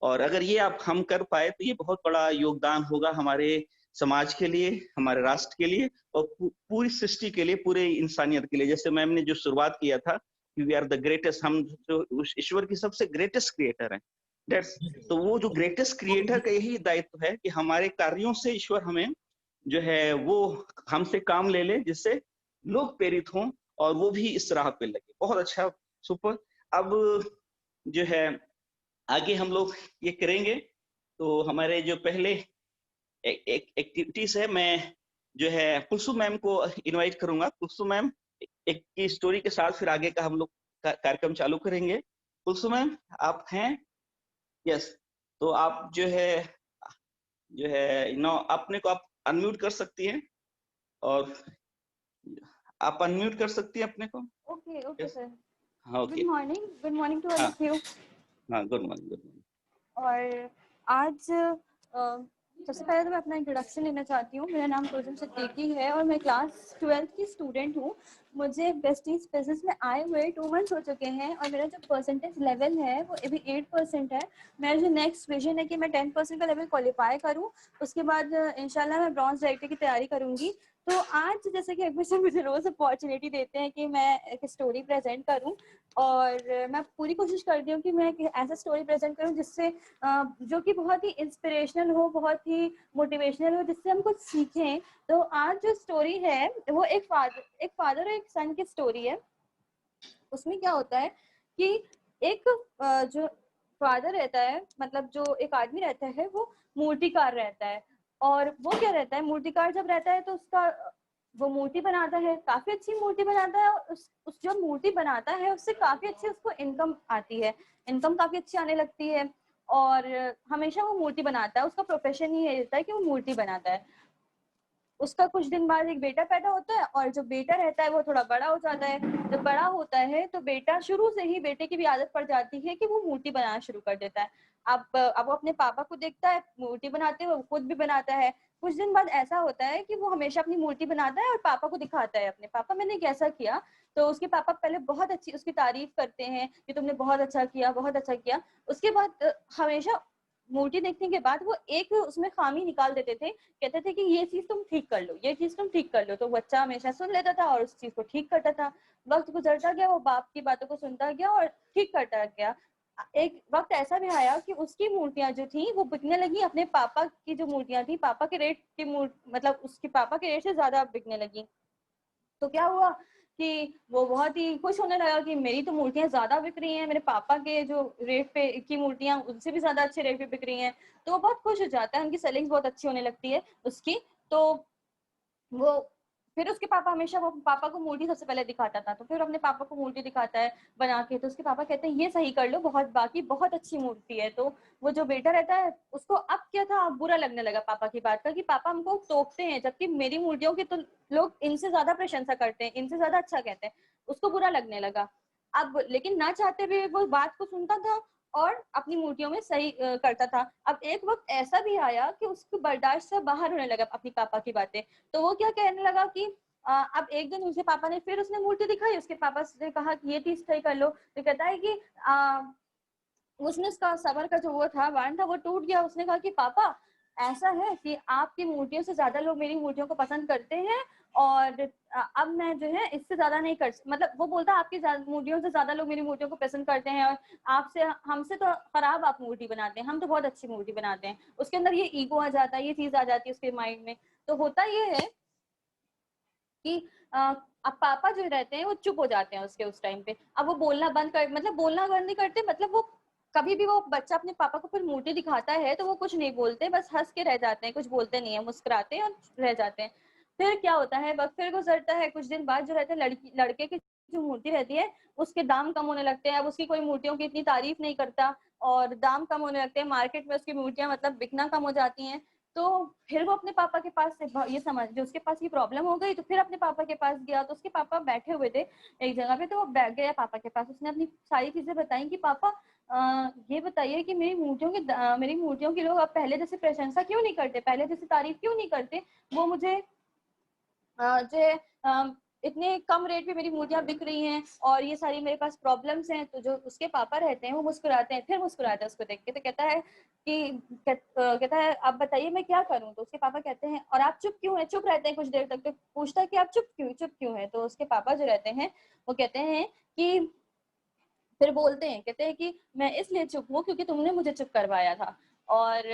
और अगर ये आप हम कर पाए तो ये बहुत बड़ा योगदान होगा हमारे समाज के लिए, हमारे राष्ट्र के लिए और पूरी सृष्टि के लिए, पूरे इंसानियत के लिए। जैसे मैम ने जो शुरुआत किया था कि वी आर द ग्रेटेस्ट, हम जो उस ईश्वर की सबसे ग्रेटेस्ट क्रिएटर हैं। दैट्स, तो वो जो ग्रेटेस्ट क्रिएटर का यही दायित्व है कि हमारे कार्यों से ईश्वर हमें जो है वो हमसे काम ले ले, जिससे लोग प्रेरित हों और वो भी इस राह पे लगे। बहुत अच्छा, सुपर। अब जो है आगे हम लोग ये करेंगे, तो हमारे जो पहले एक एक्टिविटीज है, मैं जो है कुलसुम मैम को इनवाइट करूंगा। कुलसुम मैम एक की स्टोरी के साथ फिर आगे का हम लोग कार्यक्रम चालू करेंगे। कुलसुम मैम आप हैं? यस। तो आप जो है नो अपने को आप अनम्यूट कर सकती हैं, और आप अनम्यूट कर सकती हैं अपने को। Okay okay yes, sir. हाँ okay. Good morning to all हाँ ऑफ यू। हाँ, गुड मॉर्निंग, गुड मॉर्निंग। और आज सबसे पहले तो मैं अपना इंट्रोडक्शन लेना चाहती हूँ। मेरा नाम कुलसुम सिद्दीकी है और मैं क्लास 12th की स्टूडेंट हूँ। मुझे वेस्टीज बिजनेस में आए हुए 2 मंथ्स हो चुके हैं और मेरा जो परसेंटेज लेवल है वो अभी 8% है। मेरा जो नेक्स्ट विजन है कि मैं 10% का लेवल क्वालिफाई करूँ, उसके बाद इंशाल्लाह मैं ब्रॉन्ज डायरेक्टर की तैयारी करूँगी। तो आज जैसे कि अकबर सर मुझे रोज अपॉर्चुनिटी देते हैं कि मैं एक स्टोरी प्रेजेंट करूं, और मैं पूरी कोशिश करती हूँ कि मैं एक ऐसा स्टोरी प्रेजेंट करूं जिससे जो कि बहुत ही इंस्पिरेशनल हो, बहुत ही मोटिवेशनल हो, जिससे हम कुछ सीखें। तो आज जो स्टोरी है वो एक फादर और एक सन की स्टोरी है। उसमें क्या होता है कि एक जो फादर रहता है, मतलब जो एक आदमी रहता है, वो मूर्तिकार रहता है। और वो क्या रहता है, मूर्तिकार जब रहता है तो उसका वो मूर्ति बनाता है, काफी अच्छी मूर्ति बनाता है, और उस जो मूर्ति बनाता है उससे काफी अच्छी उसको इनकम आती है, इनकम काफी अच्छी आने लगती है। और हमेशा वो मूर्ति बनाता है, उसका प्रोफेशन ही ये रहता है कि वो मूर्ति बनाता है। उसका कुछ दिन बाद एक बेटा पैदा होता है, और जो बेटा रहता है वो थोड़ा बड़ा हो जाता है। जब बड़ा होता है तो बेटा शुरू से ही, बेटे की भी आदत पड़ जाती है कि वो मूर्ति बनाना शुरू कर देता है। अब वो अपने पापा को देखता है मूर्ति बनाते हुए, वो खुद भी बनाता है। कुछ दिन बाद ऐसा होता है कि वो हमेशा अपनी मूर्ति बनाता है और पापा को दिखाता है अपने, पापा मैंने कैसा किया। तो उसके पापा पहले बहुत अच्छी उसकी तारीफ करते हैं कि तुमने बहुत अच्छा किया, बहुत अच्छा किया। उसके बाद हमेशा मूर्ति देखने के बाद वो एक उसमें खामी निकाल देते थे, कहते थे कि ये चीज तुम ठीक कर लो, ये चीज तुम ठीक कर लो। तो बच्चा हमेशा सुन लेता था और उस चीज को ठीक करता था। वक्त गुजरता गया, वो बाप की बातों को सुनता गया और ठीक करता गया। एक वक्त ऐसा भी आया कि उसकी मूर्तियां जो थी वो बिकने लगी, अपने पापा की जो मूर्तियां थी, पापा के रेट की मतलब उसके पापा के रेट से ज्यादा बिकने लगी। तो क्या हुआ कि वो बहुत ही खुश होने लगा कि मेरी तो मूर्तियां ज्यादा बिक रही हैं, मेरे पापा के जो रेट पे की मूर्तियां उनसे भी ज्यादा अच्छे रेट पे बिक रही हैं। तो वो बहुत खुश हो जाता है, उनकी सेलिंग्स बहुत अच्छी होने लगती है उसकी। तो वो फिर उसके पापा हमेशा वो पापा को मूर्ति सबसे पहले दिखाता था, तो फिर अपने पापा को मूर्ति दिखाता है बना के। तो उसके पापा कहते हैं ये सही कर लो, बहुत अच्छी मूर्ति है। तो वो जो बेटा रहता है उसको अब क्या था, अब बुरा लगने लगा पापा की बात का कि पापा हमको टोकते हैं, जबकि मेरी मूर्तियों की तो लोग इनसे ज्यादा प्रशंसा करते हैं, इनसे ज्यादा अच्छा कहते हैं। उसको बुरा लगने लगा। अब लेकिन ना चाहते हुए वो बात को सुनता था और अपनी मूर्तियों में सही करता था। अब एक वक्त ऐसा भी आया कि उसको बर्दाश्त से बाहर होने लगा अपनी पापा की बातें। तो वो क्या कहने लगा कि अब एक दिन उसके पापा ने फिर उसने मूर्ति दिखाई, उसके पापा ने कहा कि ये चीज सही कर लो। तो कहता है कि उसने उसका सबर का जो वो था बांध था वो टूट गया। उसने कहा कि पापा ऐसा है कि आपकी मूर्तियों से ज्यादा लोग मेरी मूर्तियों को पसंद करते हैं, और अब मैं जो है इससे ज्यादा नहीं कर, मतलब वो बोलता आपकी मूर्तियों से ज्यादा लोग मेरी मूर्तियों को पसंद करते हैं, और आपसे हमसे तो खराब आप मूर्ति बनाते हैं, हम तो बहुत अच्छी मूर्ति बनाते हैं। उसके अंदर ये ईगो आ जाता है, ये चीज आ जाती है उसके माइंड में। तो होता ये है कि अब पापा जो रहते हैं वो चुप हो जाते हैं उसके उस टाइम पे। अब वो बोलना बंद कर, मतलब बोलना बंद नहीं करते, मतलब वो कभी भी वो बच्चा अपने पापा को फिर मूर्ति दिखाता है तो वो कुछ नहीं बोलते, बस हंस के रह जाते हैं, कुछ बोलते नहीं है, मुस्कुराते हैं और रह जाते हैं। फिर क्या होता है, वक्त फिर गुजरता है, कुछ दिन बाद जो रहते हैं लड़के की जो मूर्ति रहती है उसके दाम कम होने लगते हैं। अब उसकी कोई मूर्तियों की इतनी तारीफ नहीं करता और दाम कम होने लगते हैं, मार्केट में उसकी मूर्तियां मतलब बिकना कम हो जाती हैं। तो फिर वो अपने पापा के पास से ये समझ, जो उसके पास ये प्रॉब्लम हो गई, तो फिर अपने पापा के पास गया। तो उसके पापा बैठे हुए थे एक जगह पे, तो वो बैठ गया पापा के पास। उसने अपनी सारी चीजें बताई कि पापा ये बताइए कि मेरी मूर्तियों की लोग अब पहले जैसे प्रशंसा क्यों नहीं करते, पहले जैसे तारीफ क्यों नहीं करते। वो मुझे जो है इतने कम रेट पे मेरी मूर्तियां बिक रही हैं और ये सारी मेरे पास प्रॉब्लम्स हैं। तो जो उसके पापा रहते हैं वो मुस्कुराते हैं, फिर मुस्कुराते हैं उसको देख के, तो कहता है कि कहता है आप बताइए मैं क्या करूं। तो उसके पापा कहते हैं और आप चुप क्यों है, चुप रहते हैं कुछ देर तक, तो पूछता है कि आप चुप क्यों है। तो उसके पापा जो रहते हैं वो कहते हैं कि फिर बोलते हैं, कहते हैं कि मैं इसलिए चुप हूँ क्योंकि तुमने मुझे चुप करवाया था। और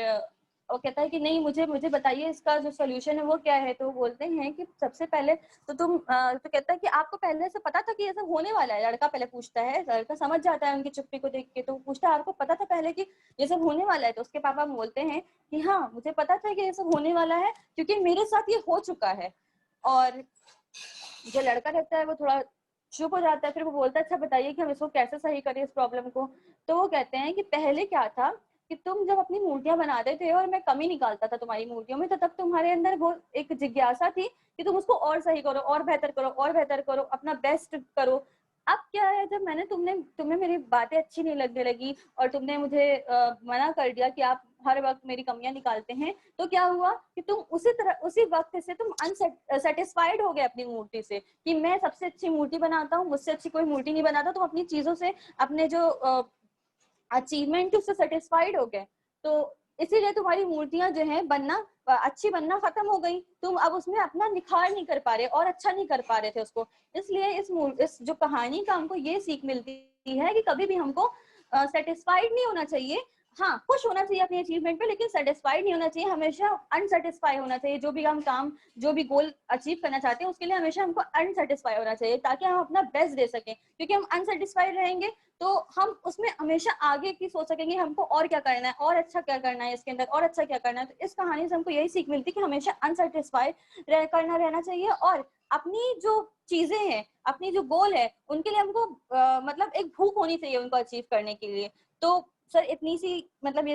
वो कहता है कि नहीं, मुझे मुझे बताइए इसका जो सोल्यूशन है वो क्या है। तो वो बोलते हैं कि सबसे पहले तो तो कहता है कि आपको पहले से पता था कि ये सब होने वाला है। लड़का पहले पूछता है, लड़का समझ जाता है उनकी चुप्पी को देख के, तो पूछता है आपको पता था पहले कि ये सब होने वाला है। तो उसके पापा बोलते हैं कि हाँ, मुझे पता था कि ये सब होने वाला है क्योंकि मेरे साथ ये हो चुका है। और जो लड़का रहता है वो थोड़ा चुप हो जाता है, फिर वो बोलता है अच्छा बताइए कि हम इसको कैसे सही करें इस प्रॉब्लम को। तो वो कहते हैं कि पहले क्या था कि तुम जब अपनी मूर्तियां बनाते थे और मैं कमी निकालता था तुम्हारी मूर्तियों में, तो तब तुम्हारे अंदर वो एक जिज्ञासा थी कि तुम उसको और सही करो, और बेहतर करो, और बेहतर करो, अपना बेस्ट करो। अब क्या है, जब मैंने तुम्हें मेरी बातें अच्छी नहीं लगने लगी और तुमने मुझे मना कर दिया कि आप हर वक्त मेरी कमियां निकालते हैं, तो क्या हुआ कि तुम उसी वक्त से तुम अनसेटिस्फाइड हो गए अपनी मूर्ति से कि मैं सबसे अच्छी मूर्ति बनाता हूँ, मुझसे अच्छी कोई मूर्ति नहीं बनाता। तुम अपनी चीजों से, अपने जो अचीवमेंट उससे सेटिस्फाइड हो गए। तो इसीलिए तुम्हारी मूर्तियां जो है अच्छी बनना खत्म हो गई। तुम अब उसमें अपना निखार नहीं कर पा रहे और अच्छा नहीं कर पा रहे थे उसको। इसलिए इस जो कहानी का हमको ये सीख मिलती है कि कभी भी हमको सेटिस्फाइड नहीं होना चाहिए। हाँ, खुश होना चाहिए अपनी अचीवमेंट पे, लेकिन सेटिस्फाइड नहीं होना चाहिए, हमेशा अनसेटिस्फाई होना चाहिए। जो भी हम काम, जो भी गोल अचीव करना चाहते हैं उसके लिए हमेशा हमको अनसेटिस्फाई होना चाहिए, ताकि हम अपना बेस्ट दे सकें। क्योंकि हम अनसेटिस्फाइड रहेंगे तो हम उसमें हमेशा आगे की सोच सकेंगे, हमको और क्या करना है, और अच्छा क्या करना है इसके अंदर, और अच्छा क्या करना है। तो इस कहानी से हमको यही सीख मिलती है कि हमेशा अनसेटिस्फाइड रहना चाहिए, और अपनी जो चीजें हैं, अपनी जो गोल है, उनके लिए हमको मतलब एक भूख होनी चाहिए उनको अचीव करने के लिए। तो सर इतनी सी मतलब ये